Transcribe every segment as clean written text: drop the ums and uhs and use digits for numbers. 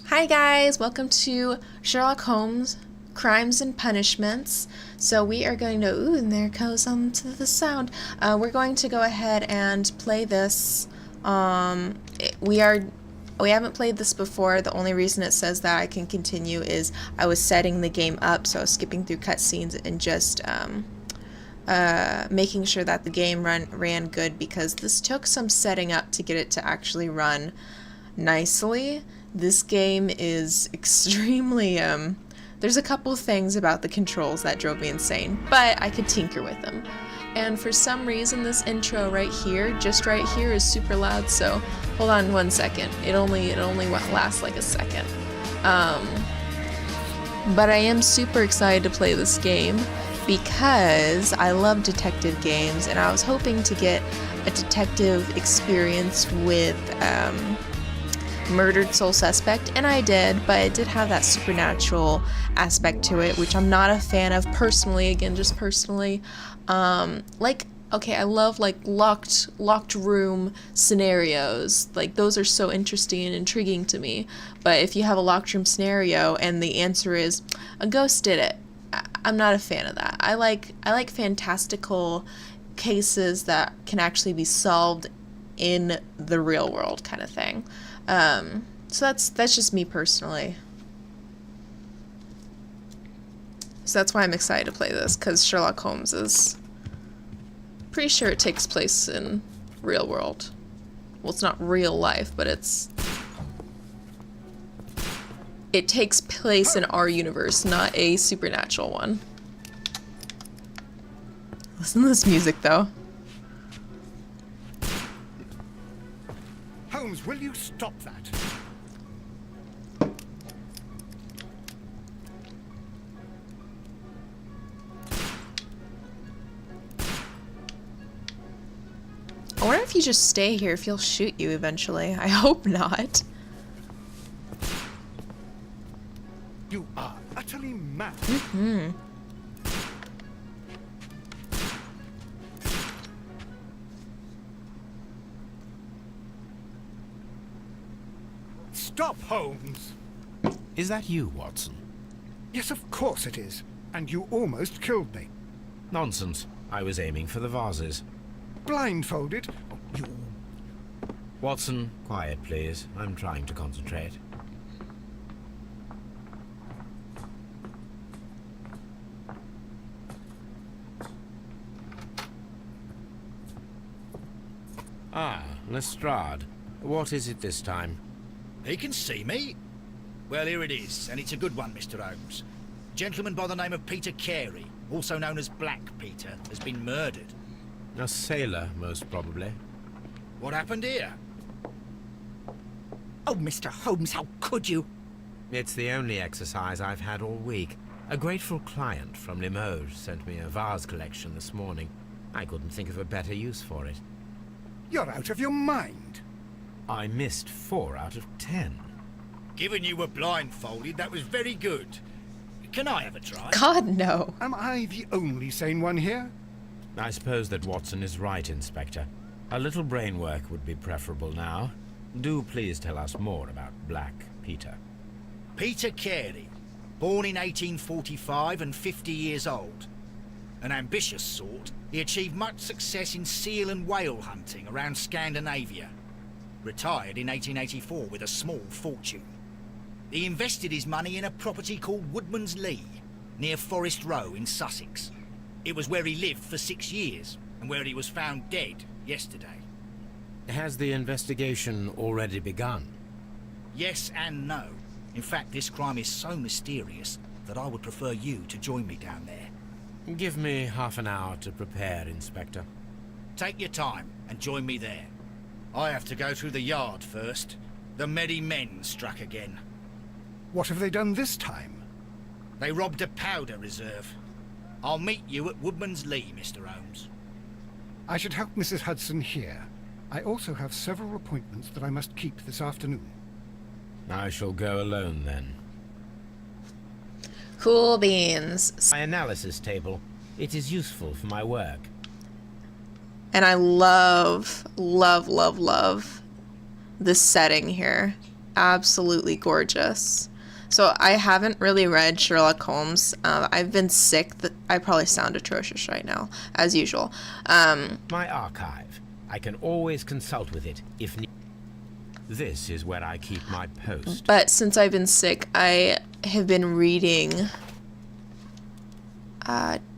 Hi guys, welcome to Sherlock Holmes Crimes and Punishments. So we are going to, ooh, and there goes to the sound. We're going to go ahead and play this. We haven't played this before. The only reason it says that I can continue is I was setting the game up, so I was skipping through cutscenes and just making sure that the game ran good, because this took some setting up to get it to actually run nicely. This game is extremely, there's a couple things about the controls that drove me insane, but I could tinker with them. And for some reason, this intro right here, just right here, is super loud, so hold on 1 second. It only lasts like a second. But I am super excited to play this game because I love detective games, and I was hoping to get a detective experience with, Murdered Soul Suspect, and I did, but it did have that supernatural aspect to it, which I'm not a fan of personally. Again, just personally. Okay, I love like locked room scenarios. Like, those are so interesting and intriguing to me. But if you have a locked room scenario and the answer is a ghost did it, I'm not a fan of that. I like fantastical cases that can actually be solved in the real world, kind of thing. So that's just me personally. So that's why I'm excited to play this, because Sherlock Holmes is pretty sure it takes place in real world. Well, it's not real life, but it takes place in our universe, not a supernatural one. Listen to this music, though. Holmes, will you stop that? I wonder if you just stay here, if he'll shoot you eventually. I hope not. You are utterly mad. Mm-hmm. Stop, Holmes! Is that you, Watson? Yes, of course it is. And you almost killed me. Nonsense. I was aiming for the vases. Blindfolded? Oh, you... Watson, quiet, please. I'm trying to concentrate. Ah, Lestrade. What is it this time? He can see me. Well, here it is, and it's a good one, Mr. Holmes. A gentleman by the name of Peter Carey, also known as Black Peter, has been murdered. A sailor, most probably. What happened here? Oh, Mr. Holmes, how could you? It's the only exercise I've had all week. A grateful client from Limoges sent me a vase collection this morning. I couldn't think of a better use for it. You're out of your mind. I missed 4 out of 10. Given you were blindfolded, that was very good. Can I have a try? God, no. Am I the only sane one here? I suppose that Watson is right, Inspector. A little brain work would be preferable now. Do please tell us more about Black Peter. Peter Carey, born in 1845 and 50 years old. An ambitious sort, he achieved much success in seal and whale hunting around Scandinavia. Retired in 1884 with a small fortune. He invested his money in a property called Woodman's Lee, near Forest Row in Sussex. It was where he lived for 6 years, and where he was found dead yesterday. Has the investigation already begun? Yes and no. In fact, this crime is so mysterious that I would prefer you to join me down there. Give me half an hour to prepare, Inspector. Take your time and join me there. I have to go through the yard first. The merry men struck again. What have they done this time? They robbed a powder reserve. I'll meet you at Woodman's Lee, Mr. Holmes. I should help Mrs. Hudson here. I also have several appointments that I must keep this afternoon. I shall go alone, then. Cool beans. My analysis table. It is useful for my work. And I love this setting here. absolutely gorgeous. So I haven't really read Sherlock Holmes. I've been sick. I probably sound atrocious right now, as usual. My archive. I can always consult with it if need. This is where I keep my post. But since I've been sick, I have been reading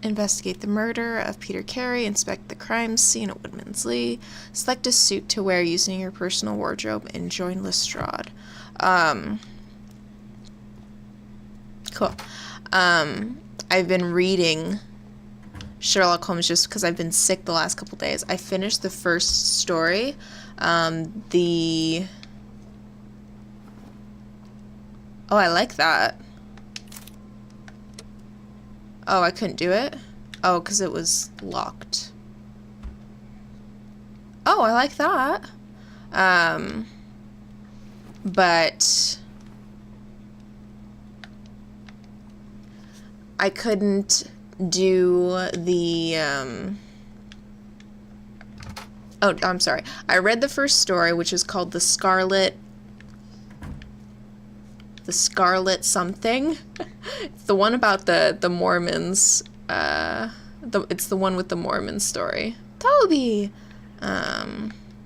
Investigate the Murder of Peter Carey, Inspect the Crime Scene at Woodman's Lee, Select a Suit to Wear Using Your Personal Wardrobe, and Join Lestrade. Cool. I've been reading Sherlock Holmes just because I've been sick the last couple days. I finished the first story. Oh, I like that. Oh, I couldn't do it? Oh, because it was locked. Oh, I like that. But I couldn't do the, oh, I'm sorry. I read the first story, which is called The Scarlet something. It's the one about the Mormons. It's the one with the Mormon story. Toby!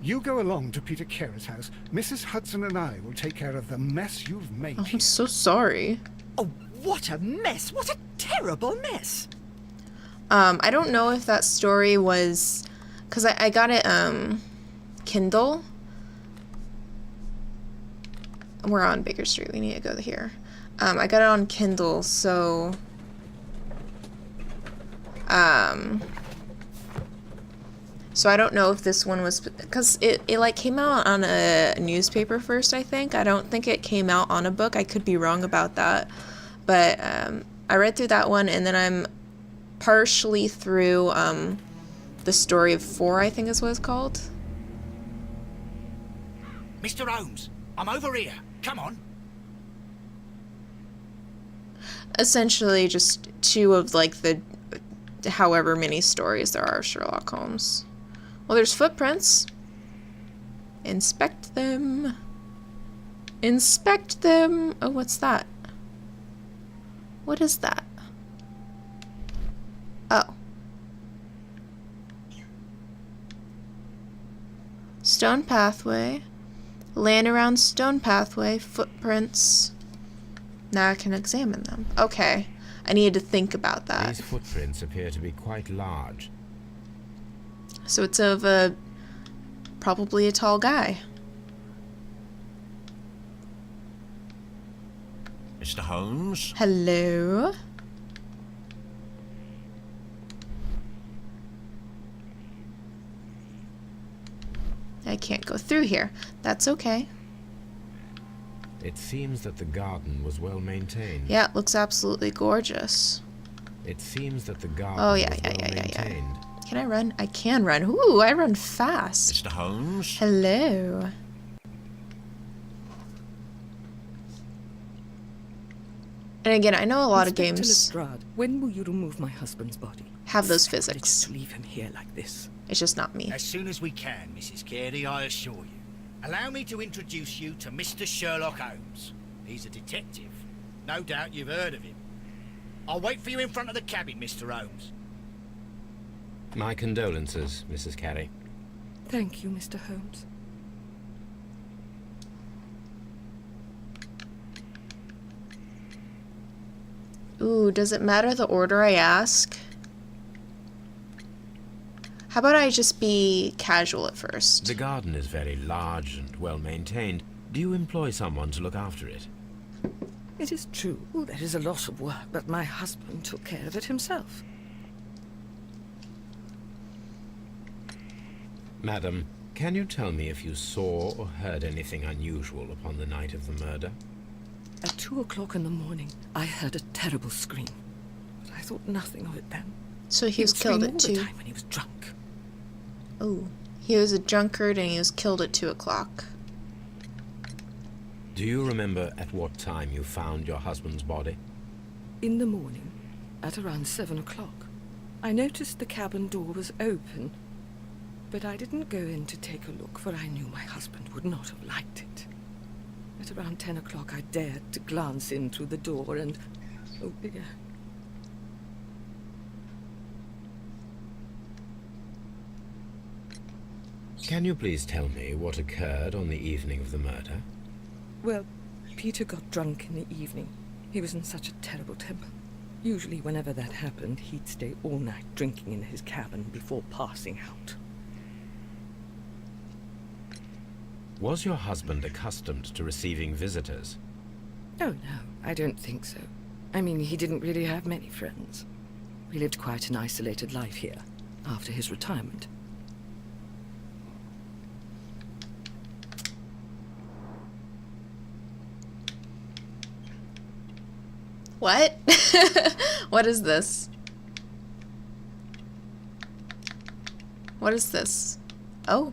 You go along to Peter Carey's house. Mrs. Hudson and I will take care of the mess you've made Oh, here. I'm so sorry. Oh, what a mess! What a terrible mess! I don't know if that story was... Because I got it, Kindle. We're on Baker Street. We need to go here. I got it on Kindle, so... So I don't know if this one was... Because it like, came out on a newspaper first, I think. I don't think it came out on a book. I could be wrong about that. But, I read through that one, and then I'm partially through, The Story of Four, I think is what it's called. Mr. Holmes, I'm over here. Come on. Essentially just two of, like, the however many stories there are of Sherlock Holmes. Well, there's footprints. Inspect them. Inspect them. Oh, what's that? What is that? Oh. Stone pathway. Land around stone pathway. Footprints. Now I can examine them. Okay. I needed to think about that. These footprints appear to be quite large. So it's of probably a tall guy. Mr. Holmes? Hello? I can't go through here. That's okay. It seems that the garden was well maintained. Yeah, it looks absolutely gorgeous. It seems that the garden Oh, yeah, was yeah, well yeah, yeah, yeah. maintained. Can I run? I can run. Ooh, I run fast. Mr. Holmes? Hello. And again, I know a lot of Inspector games Lestrade, when will you remove my husband's body? have those It's sacrilege physics. to leave him here like this. It's just not me. As soon as we can, Mrs. Carey, I assure you. Allow me to introduce you to Mr. Sherlock Holmes. He's a detective. No doubt you've heard of him. I'll wait for you in front of the cabin, Mr. Holmes. My condolences, Mrs. Carey. Thank you, Mr. Holmes. Ooh, does it matter the order I ask? How about I just be casual at first? The garden is very large and well maintained. Do you employ someone to look after it? It is true, there is a lot of work, but my husband took care of it himself. Madam, can you tell me if you saw or heard anything unusual upon the night of the murder? At 2 o'clock in the morning, I heard a terrible scream, but I thought nothing of it then. So he was killed scream at all the 2. time when he was drunk. Oh, he was a drunkard and he was killed at 2 o'clock. Do you remember at what time you found your husband's body? In the morning, at around 7 o'clock, I noticed the cabin door was open, but I didn't go in to take a look, for I knew my husband would not have liked it. At At around 10 o'clock, I dared to glance in through the door and... oh dear. Can you please tell me what occurred on the evening of the murder? Well, Peter got drunk in the evening. He was in such a terrible temper. Usually, whenever that happened, he'd stay all night drinking in his cabin before passing out. Was your husband accustomed to receiving visitors? Oh, no, I don't think so. I mean, he didn't really have many friends. We lived quite an isolated life here, after his retirement. What? What is this? What is this? Oh.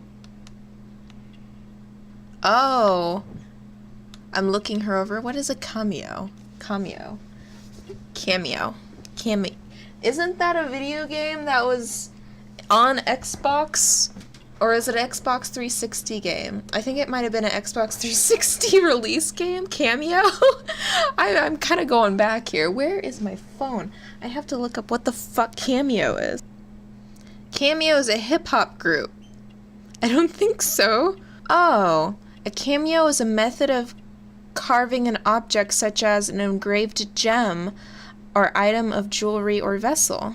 Oh. I'm looking her over. What is a cameo? Cameo. Cameo. Cameo. Isn't that a video game that was on Xbox? Or is it an Xbox 360 game? I think it might have been an Xbox 360 release game. Cameo? I'm kind of going back here. Where is my phone? I have to look up what the fuck Cameo is. Cameo is a hip-hop group. I don't think so. Oh. A cameo is a method of carving an object such as an engraved gem or item of jewelry or vessel.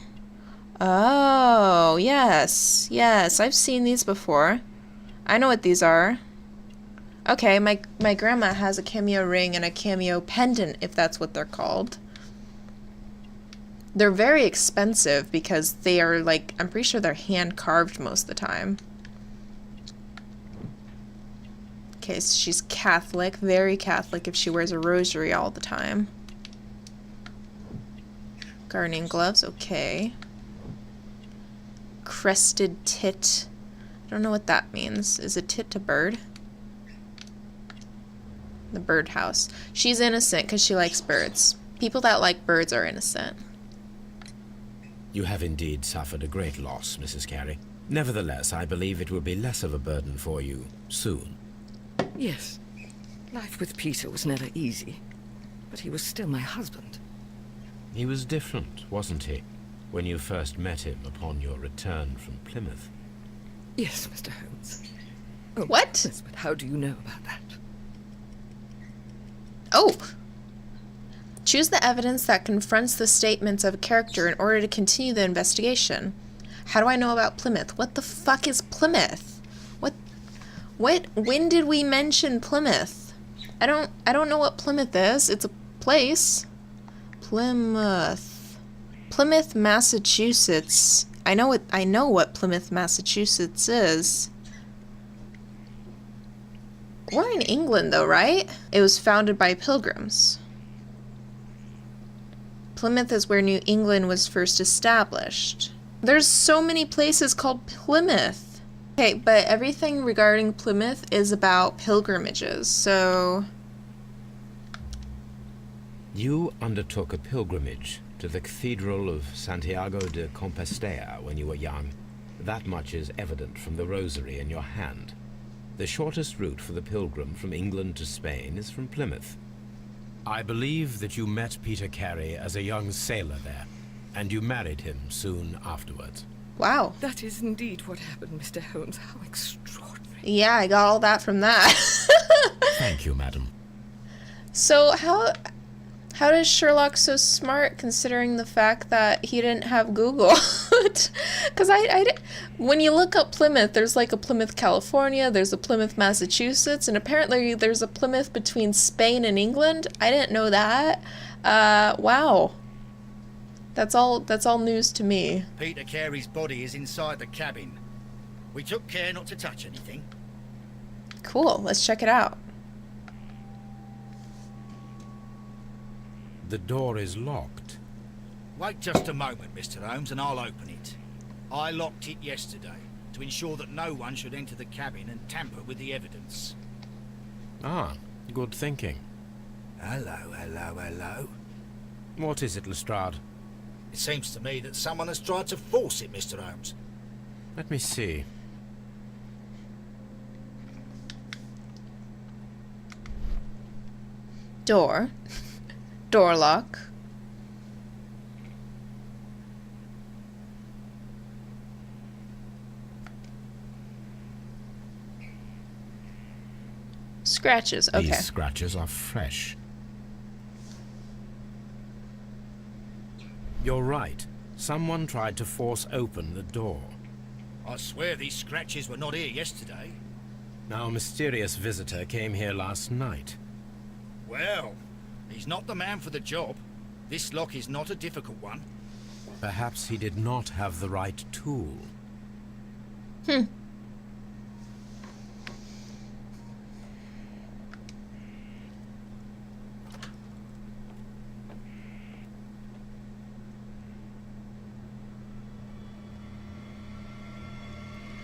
Oh, yes. Yes, I've seen these before. I know what these are. Okay, my grandma has a cameo ring and a cameo pendant, if that's what they're called. They're very expensive because they are, like, I'm pretty sure they're hand-carved most of the time. Okay, so she's Catholic, very Catholic if she wears a rosary all the time. Gardening gloves, okay. Crested tit. I don't know what that means. Is a tit a bird? The birdhouse. She's innocent because she likes birds. People that like birds are innocent. You have indeed suffered a great loss, Mrs. Carey. Nevertheless, I believe it will be less of a burden for you soon. Yes. Life with Peter was never easy, but he was still my husband. He was different, wasn't he, when you first met him upon your return from Plymouth? Yes, Mr. Holmes. Oh, What? Yes, but how do you know about that? Oh! Choose the evidence that confronts the statements of a character in order to continue the investigation. How do I know about Plymouth? What the fuck is Plymouth? When did we mention Plymouth? I don't know what Plymouth is. It's a place. Plymouth, Massachusetts. I know what Plymouth, Massachusetts is. We're in England though, right? It was founded by pilgrims. Plymouth is where New England was first established. There's so many places called Plymouth. Okay, but everything regarding Plymouth is about pilgrimages, so... You undertook a pilgrimage to the Cathedral of Santiago de Compostela when you were young. That much is evident from the rosary in your hand. The shortest route for the pilgrim from England to Spain is from Plymouth. I believe that you met Peter Carey as a young sailor there, and you married him soon afterwards. Wow. That is indeed what happened, Mr. Holmes. How extraordinary. Yeah, I got all that from that. Thank you, madam. So how is Sherlock so smart considering the fact that he didn't have Google? Because when you look up Plymouth, there's like a Plymouth, California, there's a Plymouth, Massachusetts, and apparently there's a Plymouth between Spain and England. I didn't know that. Wow. That's all news to me. Peter Carey's body is inside the cabin. We took care not to touch anything. Cool, let's check it out. The door is locked. Wait just a moment, Mr. Holmes, and I'll open it. I locked it yesterday to ensure that no one should enter the cabin and tamper with the evidence. Ah, good thinking. Hello. What is it, Lestrade? It seems to me that someone has tried to force it, Mr. Holmes. Let me see. Door. Door lock. Scratches, okay. These scratches are fresh. You're right. Someone tried to force open the door. I swear these scratches were not here yesterday. Now, a mysterious visitor came here last night. Well, he's not the man for the job. This lock is not a difficult one. Perhaps he did not have the right tool.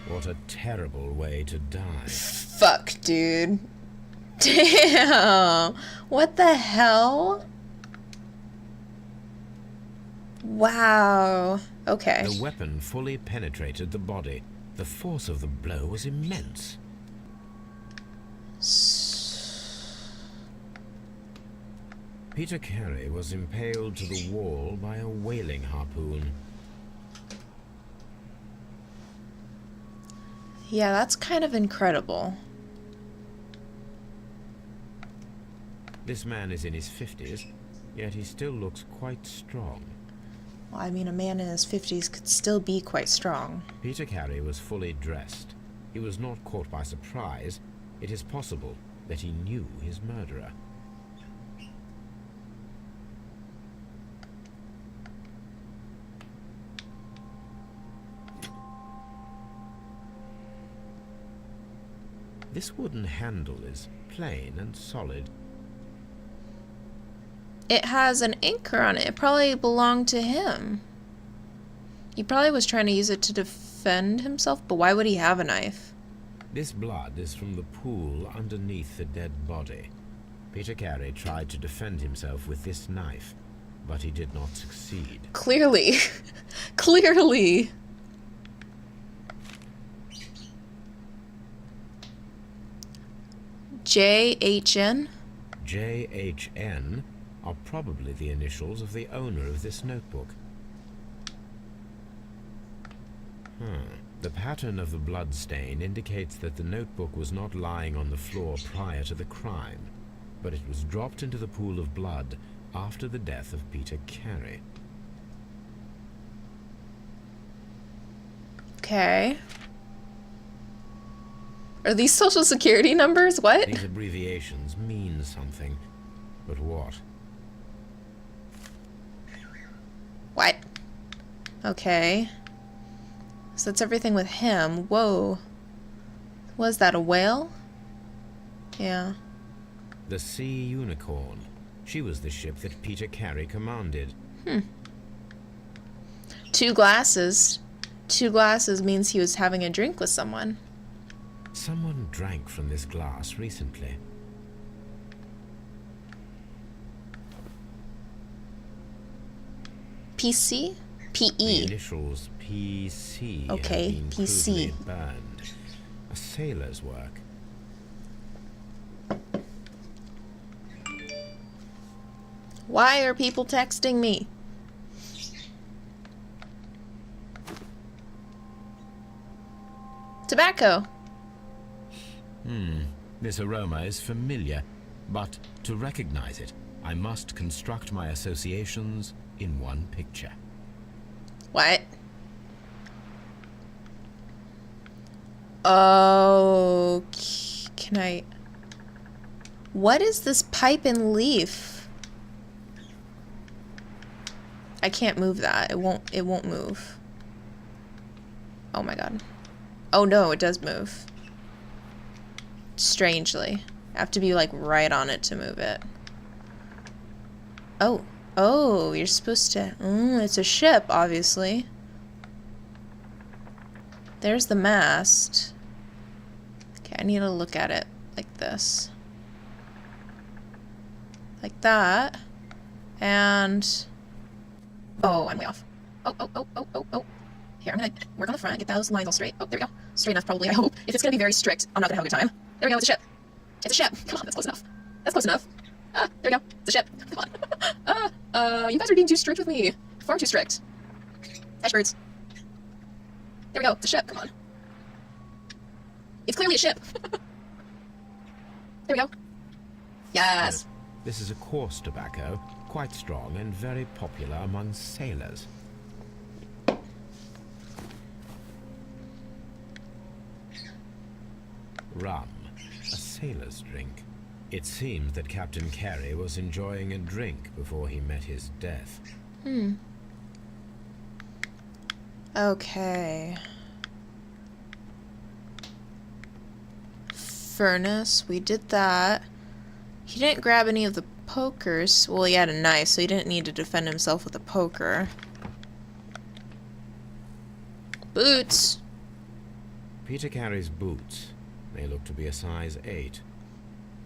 What a terrible way to die. Fuck, dude. Damn. What the hell? Wow. Okay. The weapon fully penetrated the body. The force of the blow was immense. Peter Carey was impaled to the wall by a whaling harpoon. Yeah, that's kind of incredible. This man is in his 50s, yet he still looks quite strong. Well, I mean, a man in his 50s could still be quite strong. Peter Carey was fully dressed. He was not caught by surprise. It is possible that he knew his murderer. This wooden handle is plain and solid. It has an anchor on it. It probably belonged to him. He probably was trying to use it to defend himself, but why would he have a knife? This blood is from the pool underneath the dead body. Peter Carey tried to defend himself with this knife, but he did not succeed. Clearly. Clearly. JHN? JHN are probably the initials of the owner of this notebook. The pattern of the blood stain indicates that the notebook was not lying on the floor prior to the crime, but it was dropped into the pool of blood after the death of Peter Carey. Okay. Are these social security numbers? What? These abbreviations mean something, but what? What? Okay. So that's everything with him. Whoa. Was that a whale? Yeah. The Sea Unicorn. She was the ship that Peter Carey commanded. Two glasses. Two glasses means he was having a drink with someone. Someone drank from this glass recently. PC? The PE. initials PC Okay, have been PC. crudely burned. A sailor's work. Why are people texting me? Tobacco. This aroma is familiar, but to recognize it, I must construct my associations in one picture. What? Oh, can I... What is this pipe and leaf? I can't move that. It won't move. Oh my god. Oh no, it does move. Strangely. I have to be like right on it to move it. Oh. Oh, you're supposed to... it's a ship, obviously. There's the mast. Okay, I need to look at it like this. Like that. And... Oh, I'm way off. Oh. Here, I'm gonna work on the front, get those lines all straight. Oh, there we go. Straight enough, probably, I hope. If it's gonna be very strict, I'm not gonna have a good time. There we go, it's a ship. It's a ship. Come on, that's close enough. That's close enough. There we go. the ship. Come on. You guys are being too strict with me. Far too strict. Hash birds. There we go. It's a ship. Come on. It's clearly a ship. There we go. Yes. This is a coarse tobacco, quite strong and very popular among sailors. Rum, a sailor's drink. It seems that Captain Carey was enjoying a drink before he met his death. Okay. Furnace, we did that. He didn't grab any of the pokers. Well, he had a knife, so he didn't need to defend himself with a poker. Boots. Peter Carey's boots. They look to be a size 8.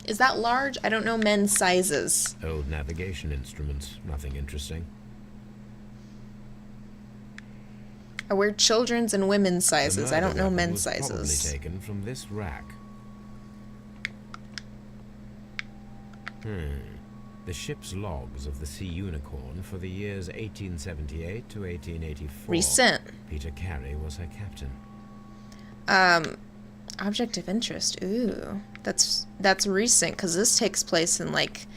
Is that large? I don't know men's sizes. Old navigation instruments, nothing interesting. I wear children's and women's The sizes. I don't murder know weapon men's was sizes. Probably taken from this rack. The ship's logs of the Sea Unicorn for the years 1878 to 1884. Recent. Peter Carey was her captain. Object of interest. Ooh, that's recent because this takes place in like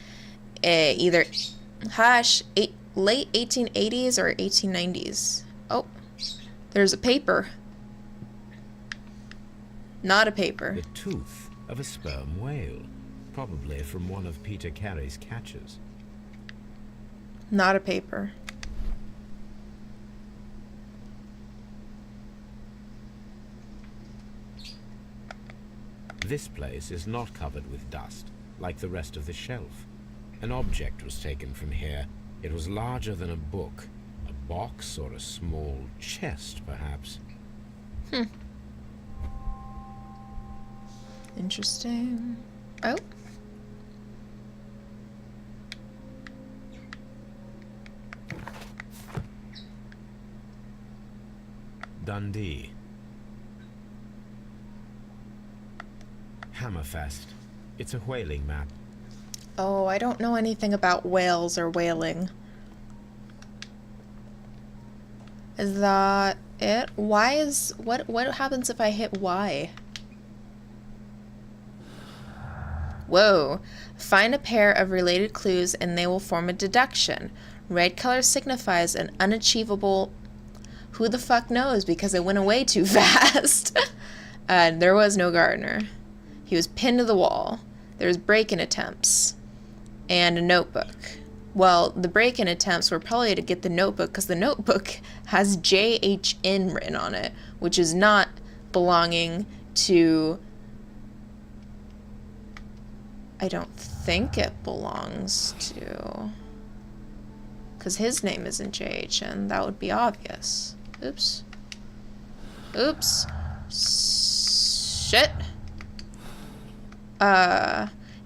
either late 1880s or 1890s. Oh, there's a paper. Not a paper. The tooth of a sperm whale, probably from one of Peter Carey's catches. Not a paper. This place is not covered with dust, like the rest of the shelf. An object was taken from here. It was larger than a book. A box or a small chest, perhaps. Interesting. Oh. Dundee. Hammerfest. It's a whaling map. Oh, I don't know anything about whales or whaling. Is that it? What happens if I hit Y? Whoa. Find a pair of related clues and they will form a deduction. Red color signifies an unachievable... Who the fuck knows, because it went away too fast. There was no gardener. He was pinned to the wall. There was break-in attempts. And a notebook. Well, the break-in attempts were probably to get the notebook, because the notebook has JHN written on it, which is not belonging to... I don't think it belongs to... Because his name isn't JHN. That would be obvious. Oops. Oops. Shit.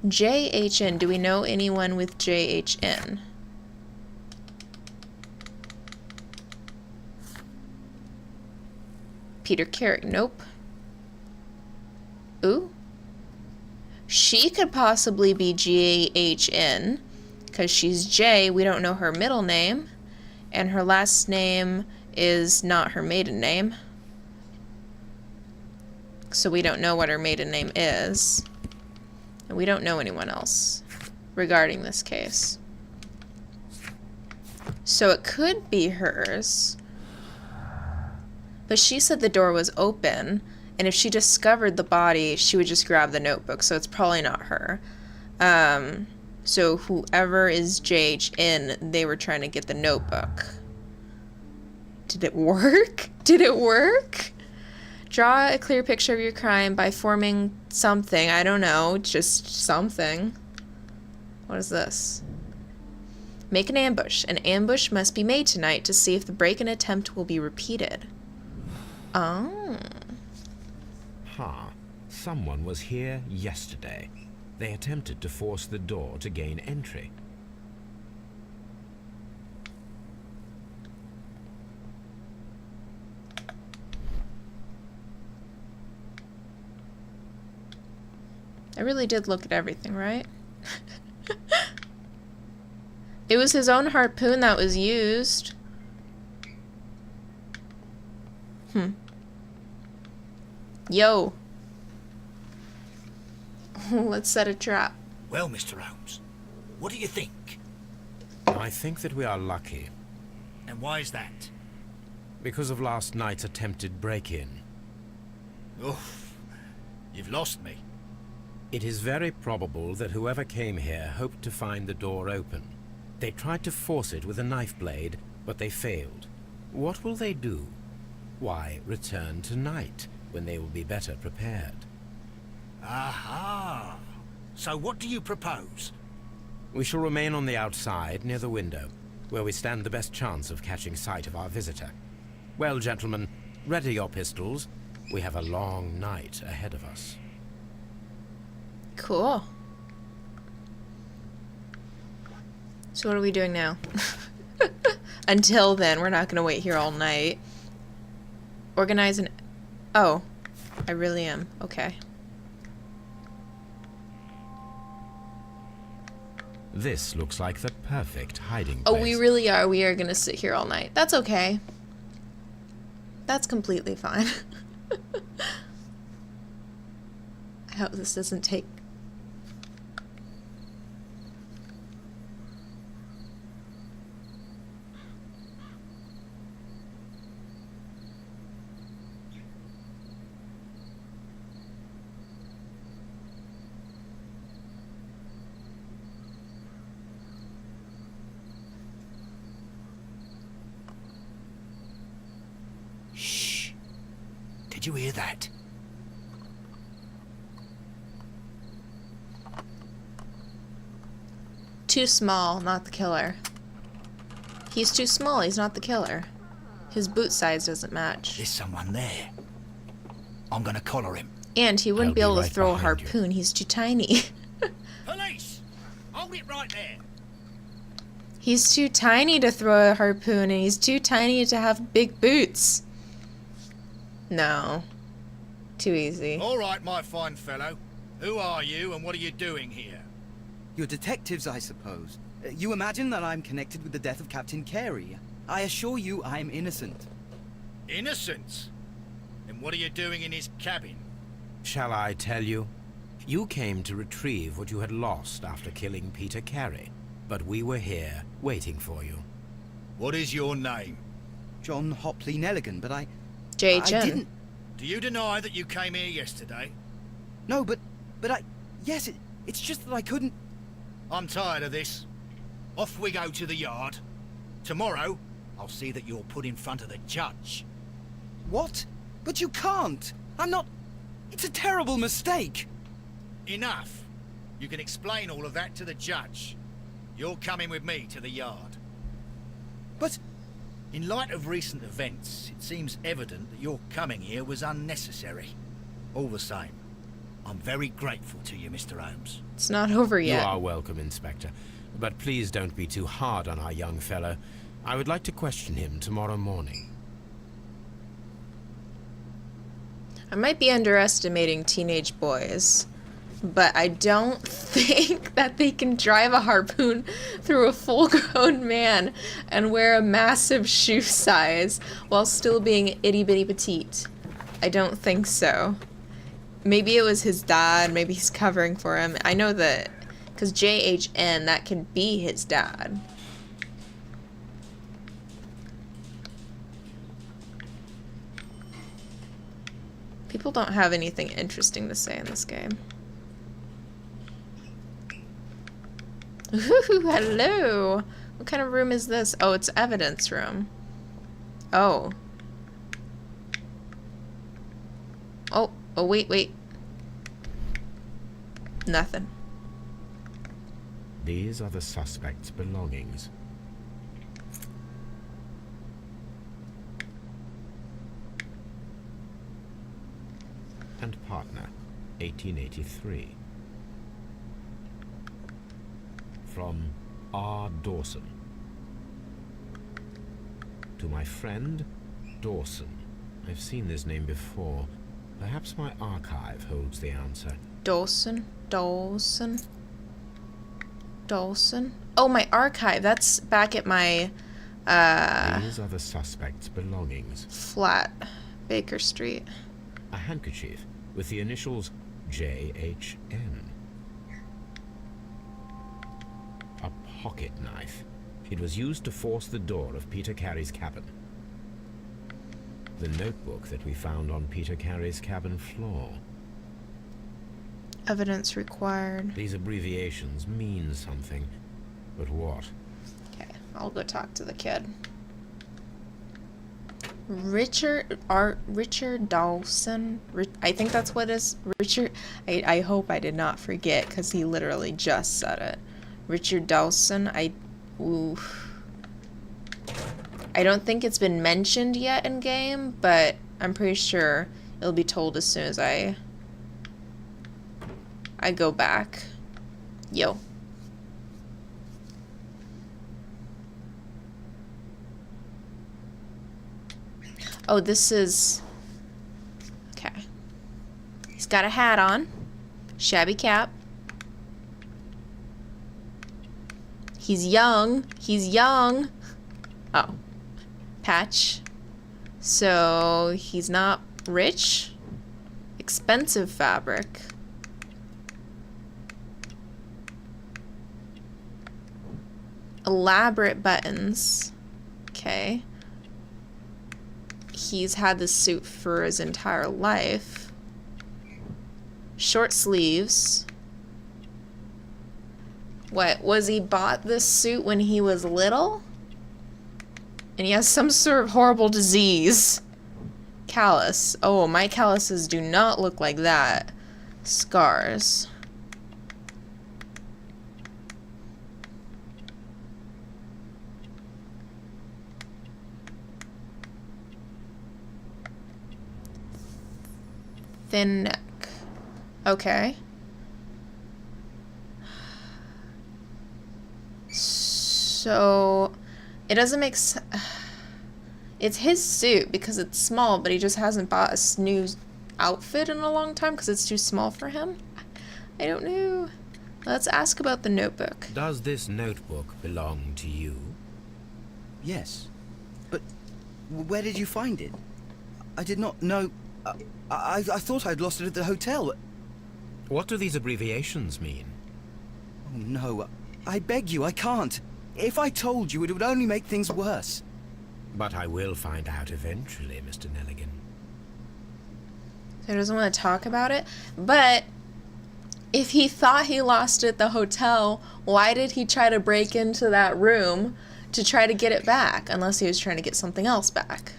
JHN. Do we know anyone with JHN? Peter Carey. Nope. Ooh. She could possibly be JHN. Because she's J, we don't know her middle name, and her last name is not her maiden name. So we don't know what her maiden name is. And we don't know anyone else regarding this case. So it could be hers. But she said the door was open, and if she discovered the body, she would just grab the notebook, so it's probably not her. So whoever is JHN, they were trying to get the notebook. Did it work? Did it work? Draw a clear picture of your crime by forming something. I don't know, just something. What is this? Make an ambush. An ambush must be made tonight to see if the break-in attempt will be repeated. Oh. Someone was here yesterday. They attempted to force the door to gain entry. I really did look at everything, right? It was his own harpoon that was used. Yo. Let's set a trap. Well, Mr. Holmes, what do you think? I think that we are lucky. And why is that? Because of last night's attempted break-in. Oof, you've lost me. It is very probable that whoever came here hoped to find the door open. They tried to force it with a knife blade, but they failed. What will they do? Why, return tonight, when they will be better prepared. Aha! So what do you propose? We shall remain on the outside, near the window, where we stand the best chance of catching sight of our visitor. Well, gentlemen, ready your pistols. We have a long night ahead of us. Cool. So what are we doing now? Until then, we're not gonna wait here all night. Organize an... Oh. I really am. Okay. This looks like the perfect hiding Oh, place. we really are. We are gonna sit here all night. That's okay. That's completely fine. I hope this doesn't take... Shh. Did you hear that? Too small, not the killer. He's too small, he's not the killer. His boot size doesn't match. There's someone there. I'm gonna collar him. And he wouldn't I'll be be able to right throw a behind you. harpoon, he's too tiny. Police! Hold it right there. He's too tiny to throw a harpoon, and he's too tiny to have big boots. No. Too easy. All right, my fine fellow. Who are you and what are you doing here? You're detectives, I suppose. You imagine that I'm connected with the death of Captain Carey. I assure you I'm innocent. Innocent? And what are you doing in his cabin? Shall I tell you? You came to retrieve what you had lost after killing Peter Carey, but we were here, waiting for you. What is your name? John Hopley Nelligan, but I JHN. didn't... Do you deny that you came here yesterday? No, but I... Yes, it's just that I couldn't... I'm tired of this. Off we go to the yard. Tomorrow, I'll see that you're put in front of the judge. What? But you can't! I'm not... It's a terrible mistake! Enough. You can explain all of that to the judge. You're coming with me to the yard. But... In light of recent events, it seems evident that your coming here was unnecessary. All the same, I'm very grateful to you, Mr. Holmes. It's not over You yet. are welcome, Inspector. But please don't be too hard on our young fellow. I would like to question him tomorrow morning. I might be underestimating teenage boys, but I don't think that they can drive a harpoon through a full-grown man and wear a massive shoe size while still being itty-bitty petite. I don't think so. Maybe it was his dad, maybe he's covering for him. I know that, because JHN, that can be his dad. People don't have anything interesting to say in this game. Ooh, hello! What kind of room is this? Oh, it's evidence room. Oh. Oh, wait. Nothing. These are the suspect's belongings. And partner, 1883. From R. Dawson. To my friend, Dawson. I've seen this name before. Perhaps my archive holds the answer. Dawson. Dawson. Oh, my archive. That's back at my These are the suspect's belongings. flat, Baker Street. A handkerchief with the initials JHN. A pocket knife. It was used to force the door of Peter Carey's cabin. The notebook that we found on Peter Carey's cabin floor. Evidence required. These abbreviations mean something, but what? Okay, I'll go talk to the kid. Richard Dawson. I think that's what it is. Richard. I hope I did not forget because he literally just said it. Richard Dawson. Ooh. I don't think it's been mentioned yet in game, but I'm pretty sure it'll be told as soon as I go back. Yo. Oh, this is... Okay. He's got a hat on. Shabby cap. He's young. He's young. Oh. Patch. So, he's not rich. Expensive fabric. Elaborate buttons. Okay. He's had this suit for his entire life. Short sleeves. What, was he bought this suit when he was little? And he has some sort of horrible disease. Callus. Oh, my calluses do not look like that. Scars. Thin neck. Okay. So, it doesn't make sense. It's his suit because it's small, but he just hasn't bought a new outfit in a long time because it's too small for him. I don't know. Let's ask about the notebook. Does this notebook belong to you? Yes. But where did you find it? I did not know... I thought I'd lost it at the hotel. What do these abbreviations mean? Oh, no. I beg you, I can't. If I told you, it would only make things worse. But I will find out eventually, Mr. Nelligan. So he doesn't want to talk about it. But if he thought he lost it at the hotel, why did he try to break into that room to try to get it back? Unless he was trying to get something else back.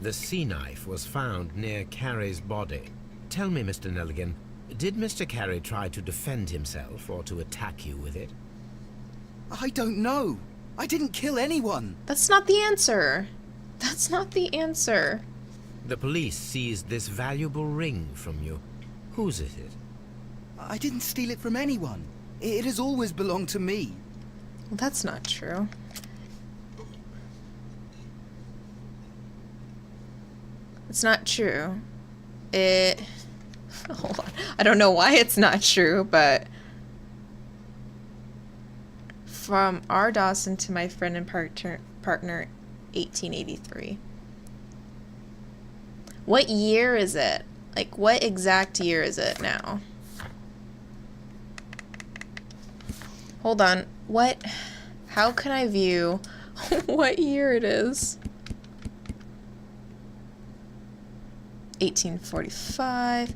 The sea knife was found near Carey's body. Tell me, Mr. Nelligan, did Mr. Carey try to defend himself or to attack you with it? I don't know. I didn't kill anyone. That's not the answer. That's not the answer. The police seized this valuable ring from you. Whose is it? I didn't steal it from anyone. It has always belonged to me. Well, that's not true. It's not true. Hold on. I don't know why it's not true, but... From R. Dawson to my friend and partner, 1883. What year is it? Like, what exact year is it now? Hold on. What? How can I view what year it is? 1845.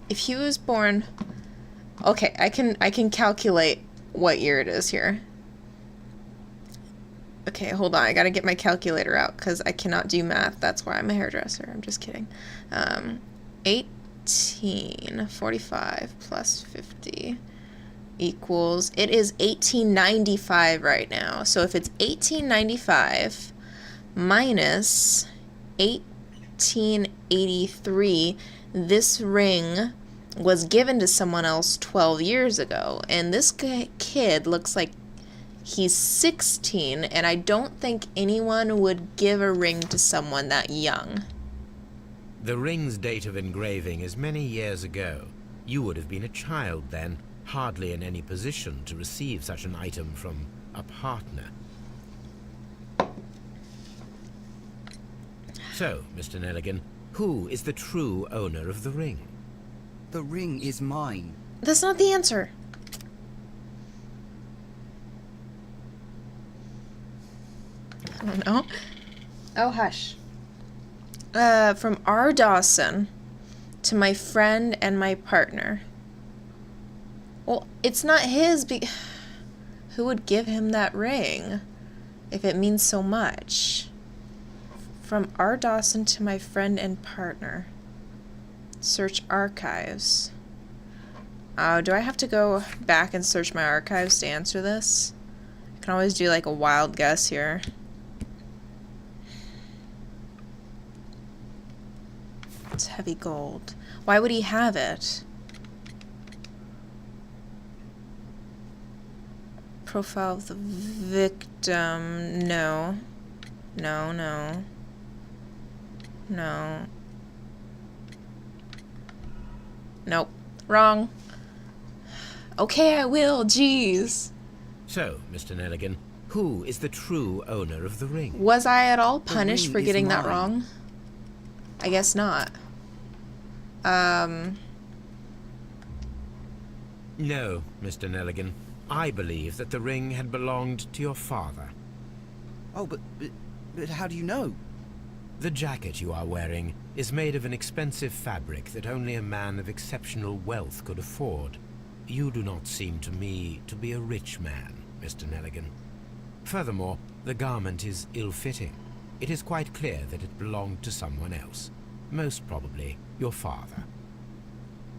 If he was born... Okay, I can calculate what year it is here. Okay, hold on. I gotta get my calculator out because I cannot do math. That's why I'm a hairdresser. I'm just kidding. 1845 plus 50 equals... It is 1895 right now. So if it's 1895 minus 1883, this ring was given to someone else 12 years ago. And this kid looks like he's 16, and I don't think anyone would give a ring to someone that young. The ring's date of engraving is many years ago. You would have been a child then. hardly in any position to receive such an item from a partner. So, Mr. Nelligan, who is the true owner of the ring? The ring is mine. That's not the answer. I don't know. Oh, hush. From R. Dawson to my friend and my partner. Well, it's not his. Who would give him that ring if it means so much? From R. Dawson to my friend and partner. Search archives. Oh, do I have to go back and search my archives to answer this? I can always do like a wild guess here. It's heavy gold. Why would he have it? Profile of the victim. No. No, no. No. Nope. Wrong. Okay, I will. Jeez. So, Mr. Nelligan, who is the true owner of the ring? Was I at all punished ring for is getting that mine. wrong? I guess not. No, Mr. Nelligan. I believe that the ring had belonged to your father. Oh, but how do you know? The jacket you are wearing is made of an expensive fabric that only a man of exceptional wealth could afford. You do not seem to me to be a rich man, Mr. Nelligan. Furthermore, the garment is ill-fitting. It is quite clear that it belonged to someone else, most probably your father.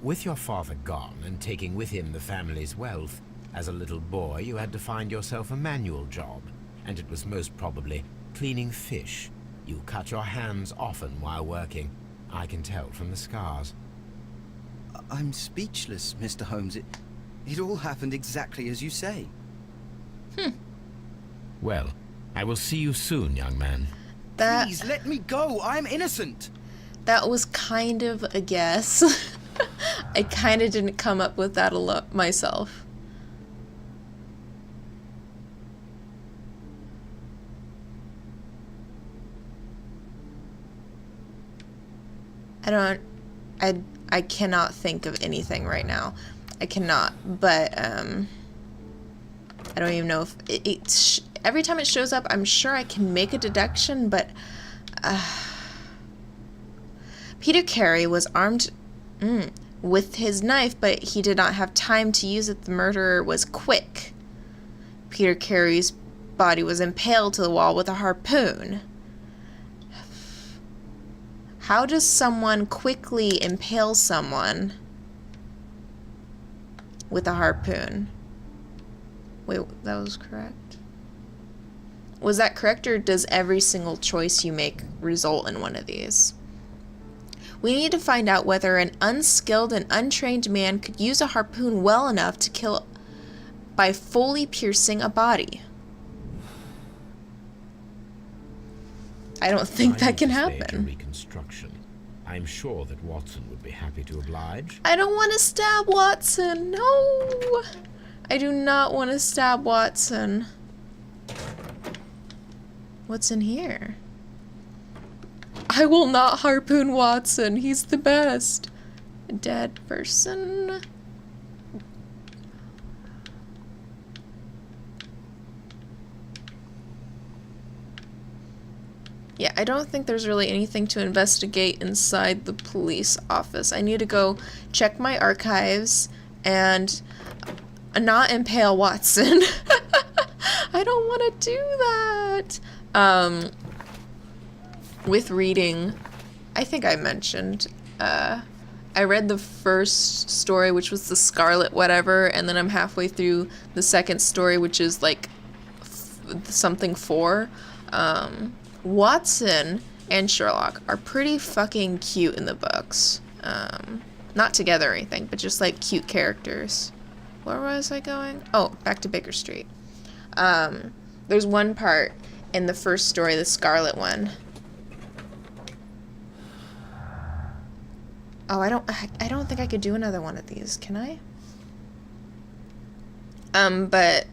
With your father gone and taking with him the family's wealth, as a little boy you had to find yourself a manual job, and it was most probably cleaning fish. You cut your hands often while working. I can tell from the scars. I'm speechless, Mr. Holmes. It all happened exactly as you say. Well, I will see you soon, young man. That Please, let me go. I'm innocent. that was kind of a guess. I kind of didn't come up with that myself. I cannot think of anything right now. I cannot, but I don't even know if every time it shows up, I'm sure I can make a deduction, but Peter Carey was armed with his knife, but he did not have time to use it. The murderer was quick. Peter Carey's body was impaled to the wall with a harpoon. How does someone quickly impale someone with a harpoon? Wait, that was correct? Was that correct, or does every single choice you make result in one of these? We need to find out whether an unskilled and untrained man could use a harpoon well enough to kill by fully piercing a body. I don't think that can Stage a happen. reconstruction. I'm sure that Watson would be happy to oblige. I don't want to stab Watson. No! I do not want to stab Watson. What's in here? I will not harpoon Watson. He's the best. A dead person. Yeah, I don't think there's really anything to investigate inside the police office. I need to go check my archives and not impale Watson. I don't want to do that. With reading, I think I mentioned, I read the first story, which was the Scarlet whatever, and then I'm halfway through the second story, which is like something 4. Watson and Sherlock are pretty fucking cute in the books. Not together or anything, but just like cute characters. Where was I going? Oh, back to Baker Street. There's one part in the first story, the Scarlet one. Oh, I don't think I could do another one of these, can I? But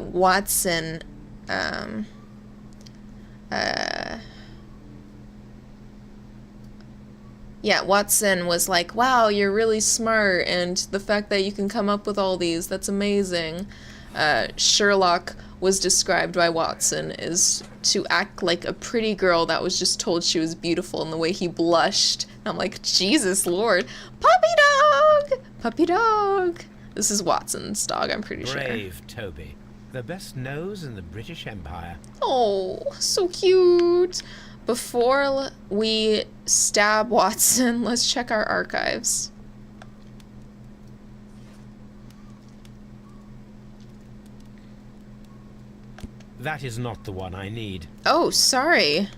Watson, yeah, Watson was like, wow, you're really smart, and the fact that you can come up with all these, that's amazing. Sherlock was described by Watson as to act like a pretty girl that was just told she was beautiful, and the way he blushed. And I'm like, Jesus Lord. Puppy dog! Puppy dog! This is Watson's dog, I'm pretty sure. Brave Toby. The best nose in the British Empire. Oh, so cute. Before we stab Watson, let's check our archives. That is not the one I need. Oh, sorry.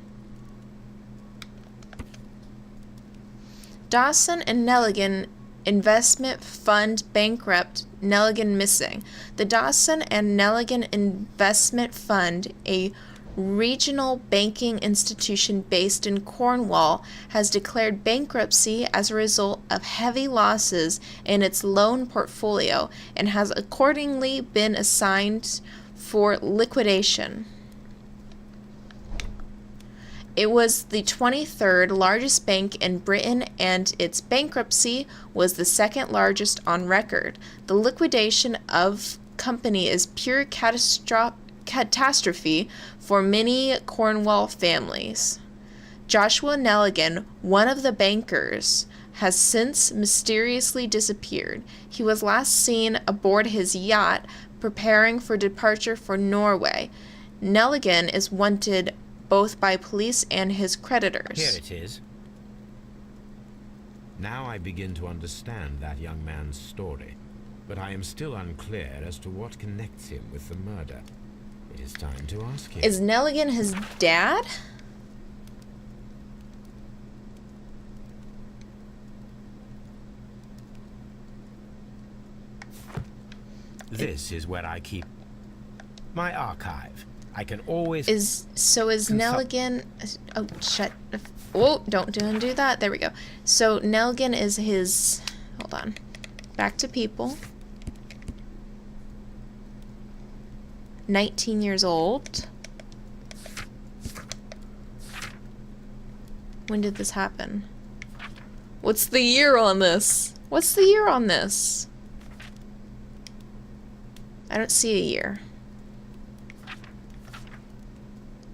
Dawson and Nelligan Investment Fund bankrupt, Nelligan missing. The Dawson and Nelligan Investment Fund, a regional banking institution based in Cornwall, has declared bankruptcy as a result of heavy losses in its loan portfolio and has accordingly been assigned for liquidation. It was the 23rd largest bank in Britain, and its bankruptcy was the second largest on record. The liquidation of company is pure catastrophe for many Cornwall families. Joshua Nelligan, one of the bankers, has since mysteriously disappeared. He was last seen aboard his yacht preparing for departure for Norway. Nelligan is wanted both by police and his creditors. Here it is. Now I begin to understand that young man's story, but I am still unclear as to what connects him with the murder. It is time to ask him. Is Nelligan his dad? This is where I keep my archive. I can always... Is Nelligan... Oh, shut... Oh, don't do that. There we go. So Nelligan is his... Hold on. Back to people. 19 years old. When did this happen? What's the year on this? What's the year on this? I don't see a year.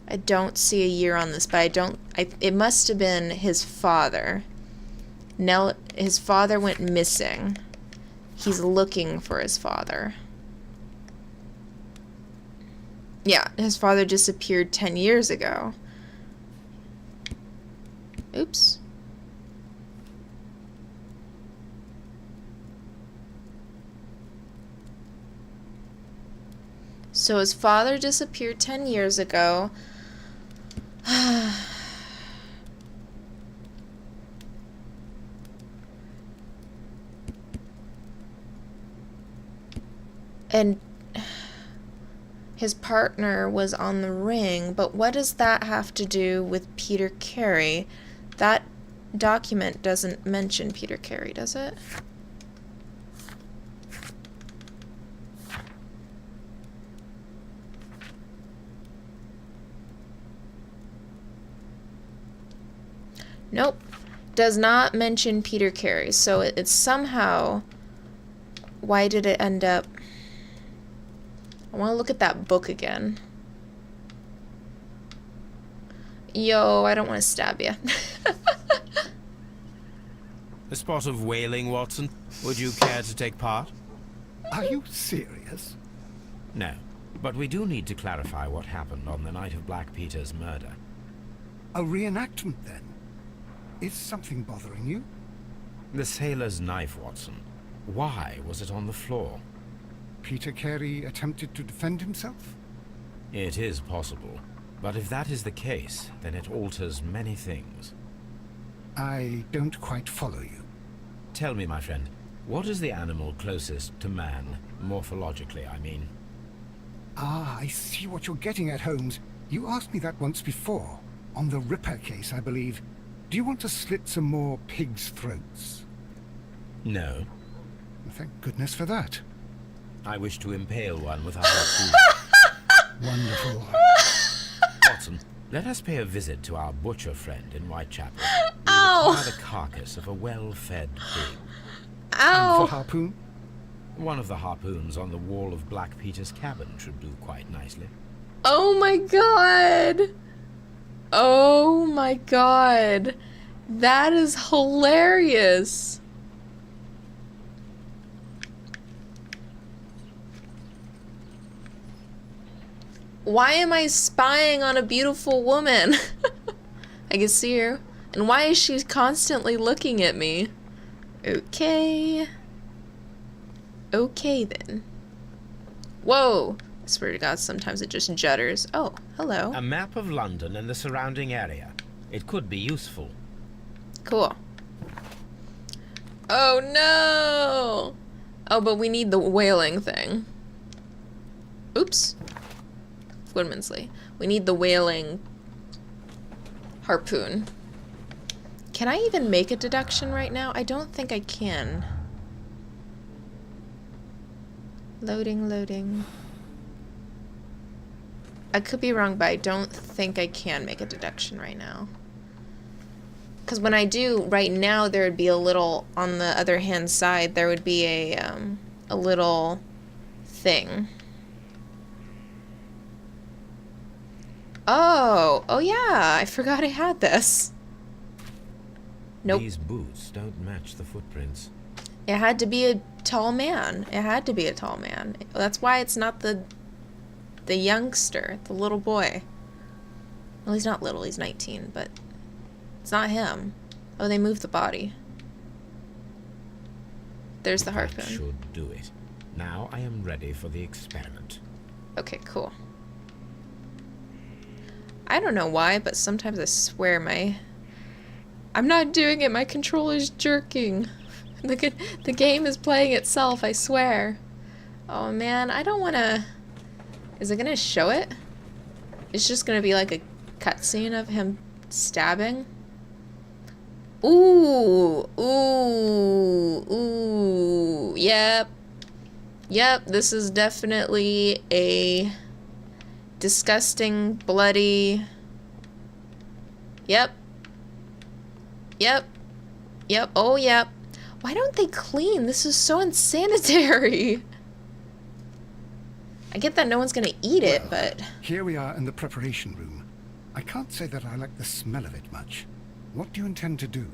I don't see a year on this, but it must have been his father. His father went missing. He's looking for his father. Yeah, his father disappeared 10 years ago. Oops. So his father disappeared 10 years ago. And his partner was on the ring, but what does that have to do with Peter Carey? That document doesn't mention Peter Carey, does it? Nope. Does not mention Peter Carey. So it's somehow... Why did it end up... I want to look at that book again. Yo, I don't want to stab you. A spot of whaling, Watson. Would you care to take part? Are you serious? No. But we do need to clarify what happened on the night of Black Peter's murder. A reenactment, then? Is something bothering you? The sailor's knife, Watson. Why was it on the floor? Peter Carey attempted to defend himself? It is possible. But if that is the case, then it alters many things. I don't quite follow you. Tell me, my friend, what is the animal closest to man, morphologically, I mean? Ah, I see what you're getting at, Holmes. You asked me that once before. On the Ripper case, I believe. Do you want to slit some more pigs' throats? No. Thank goodness for that. I wish to impale one with a harpoon. Wonderful. Watson, let us pay a visit to our butcher friend in Whitechapel. We Ow! require the carcass of a well-fed pig. The Ow! harpoon? One of the harpoons on the wall of Black Peter's cabin should do quite nicely. Oh my god! Oh my god. That is hilarious. Why am I spying on a beautiful woman? I can see her. And why is she constantly looking at me? Okay. Okay then. Whoa. I swear to God, sometimes it just judders. Oh, hello. A map of London and the surrounding area. It could be useful. Cool. Oh no! Oh, but we need the whaling thing. Oops. Woodmansley. We need the whaling harpoon. Can I even make a deduction right now? I don't think I can. Loading, loading. I could be wrong, but I don't think I can make a deduction right now. Because when I do, right now, there would be a little, on the other hand side, there would be a little thing. Oh yeah, I forgot I had this. Nope. These boots don't match the footprints. It had to be a tall man. It had to be a tall man. That's why it's not the youngster, the little boy. Well, he's not little, he's 19, but it's not him. Oh, they moved the body. There's the That harpoon. should do it. Now I am ready for the experiment. Okay, cool. I don't know why, but sometimes I swear I'm not doing it, my controller's jerking. The game is playing itself, I swear. Oh man, I don't wanna... Is it gonna show it? It's just gonna be like a cutscene of him stabbing? Ooh, ooh, ooh, yep. Yep, this is definitely a disgusting, bloody... Yep. Yep. Yep, oh yep. Why don't they clean? This is so unsanitary. I get that no one's gonna eat it, Well, but... Here we are in the preparation room. I can't say that I like the smell of it much. What do you intend to do?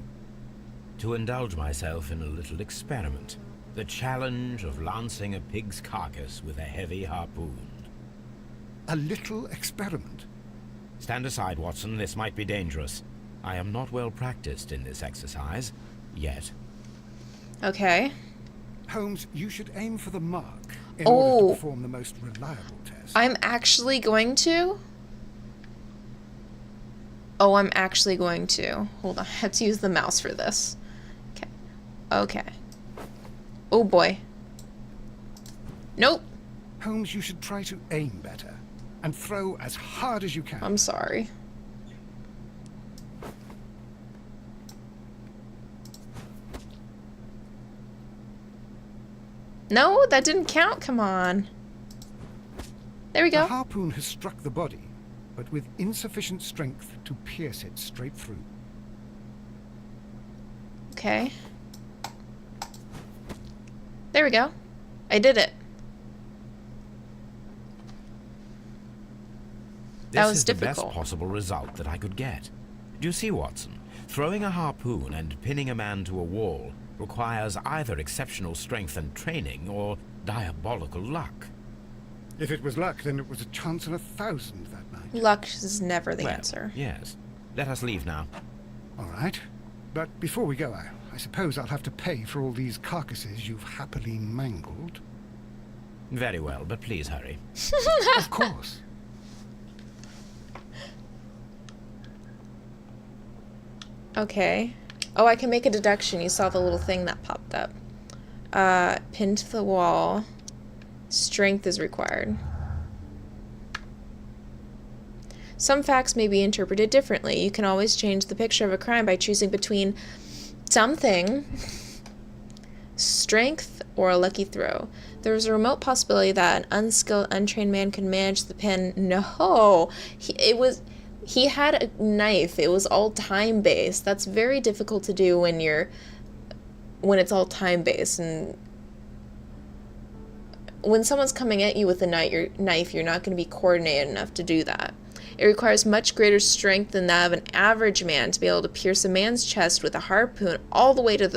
To indulge myself in a little experiment. The challenge of lancing a pig's carcass with a heavy harpoon. A little experiment? Stand aside, Watson. This might be dangerous. I am not well practiced in this exercise. Yet. Okay. Holmes, you should aim for the mark in Oh. order to perform the most reliable test. I'm actually going to? Oh, I'm actually going to. Hold on, I have to use the mouse for this. Okay. Okay. Oh boy. Nope. Holmes, you should try to aim better and throw as hard as you can. I'm sorry. No, that didn't count. Come on. There we The go. harpoon has struck the body, but with insufficient strength to pierce it straight through. Okay. There we go. I did it. That This was is the difficult. best possible result that I could get. Do you see, Watson? Throwing a harpoon and pinning a man to a wall requires either exceptional strength and training or diabolical luck. If it was luck, then it was a chance in 1,000 that night. Luck is never the Well, answer. yes. Let us leave now. All right. But before we go, I suppose I'll have to pay for all these carcasses you've happily mangled. Very well, but please hurry. Of course. Okay. Oh, I can make a deduction. You saw the little thing that popped up. Pinned to the wall. Strength is required. Some facts may be interpreted differently. You can always change the picture of a crime by choosing between something, strength, or a lucky throw. There was a remote possibility that an unskilled, untrained man could manage the pen. No, he had a knife. It was all time-based. That's very difficult to do when it's all time-based. And when someone's coming at you with a knife, you're not going to be coordinated enough to do that. It requires much greater strength than that of an average man to be able to pierce a man's chest with a harpoon all the way to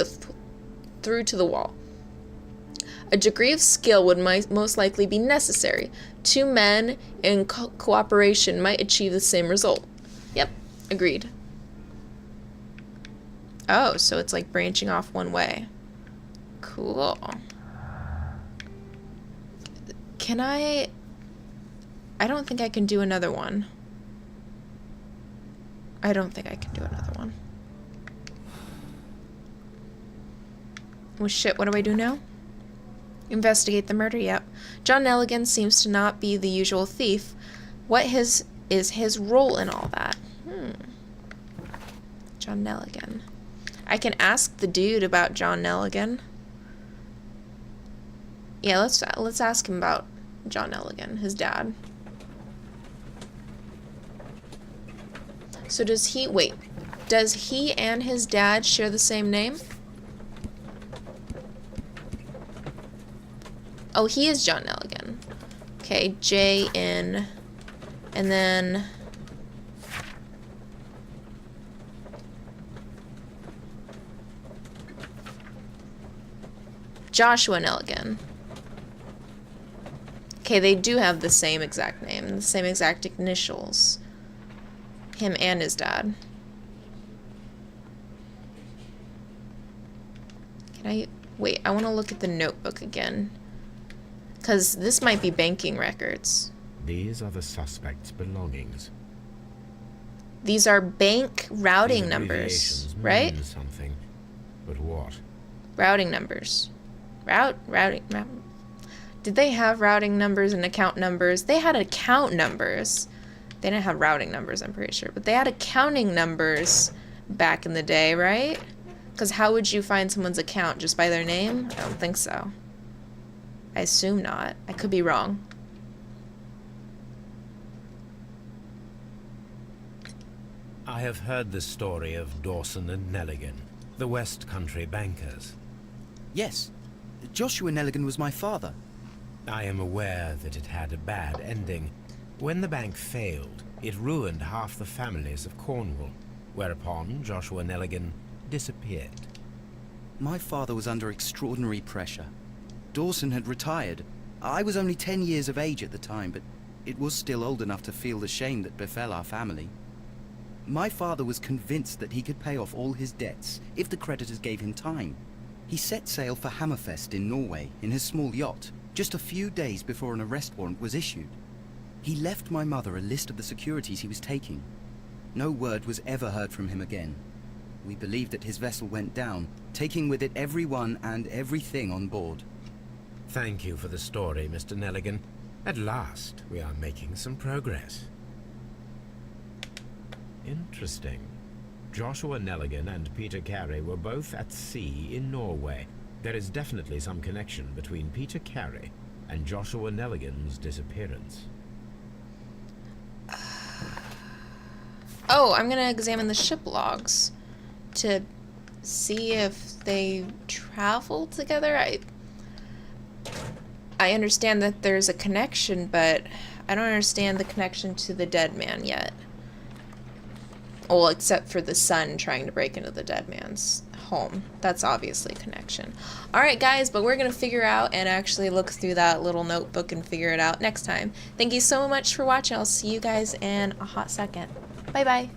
through to the wall. A degree of skill would most likely be necessary. Two men in cooperation might achieve the same result. Yep, agreed. Oh, so it's like branching off one way. Cool. Can I don't think I can do another one. I don't think I can do another one. Oh shit, what do I do now? Investigate the murder, yep. John Nelligan seems to not be the usual thief. What is his role in all that? John Nelligan. I can ask the dude about John Nelligan. Yeah, let's ask him about John Nelligan, his dad. So does he and his dad share the same name? Oh, he is John Nelligan. Okay, J-N, and then Joshua Nelligan. Okay, they do have the same exact name, the same exact initials. Him and his dad. Wait, I want to look at the notebook again. Because this might be banking records. These are the suspect's belongings. These are bank routing These numbers, abbreviations right? mean something. But what? Routing numbers. Routing. Did they have routing numbers and account numbers? They had account numbers. They didn't have routing numbers, I'm pretty sure. But they had accounting numbers back in the day, right? Because how would you find someone's account? Just by their name? I don't think so. I assume not. I could be wrong. I have heard the story of Dawson and Nelligan, the West Country bankers. Yes. Joshua Nelligan was my father. I am aware that it had a bad ending. When the bank failed, it ruined half the families of Cornwall, whereupon Joshua Nelligan disappeared. My father was under extraordinary pressure. Dawson had retired. I was only 10 years of age at the time, but it was still old enough to feel the shame that befell our family. My father was convinced that he could pay off all his debts if the creditors gave him time. He set sail for Hammerfest in Norway in his small yacht, just a few days before an arrest warrant was issued. He left my mother a list of the securities he was taking. No word was ever heard from him again. We believe that his vessel went down, taking with it everyone and everything on board. Thank you for the story, Mr. Nelligan. At last, we are making some progress. Interesting. Joshua Nelligan and Peter Carey were both at sea in Norway. There is definitely some connection between Peter Carey and Joshua Nelligan's disappearance. Oh, I'm gonna examine the ship logs to see if they travel together. I understand that there's a connection, but I don't understand the connection to the dead man yet. Well, except for the son trying to break into the dead man's home. That's obviously a connection. Alright guys, but we're going to figure out and actually look through that little notebook and figure it out next time. Thank you so much for watching. I'll see you guys in a hot second. Bye bye.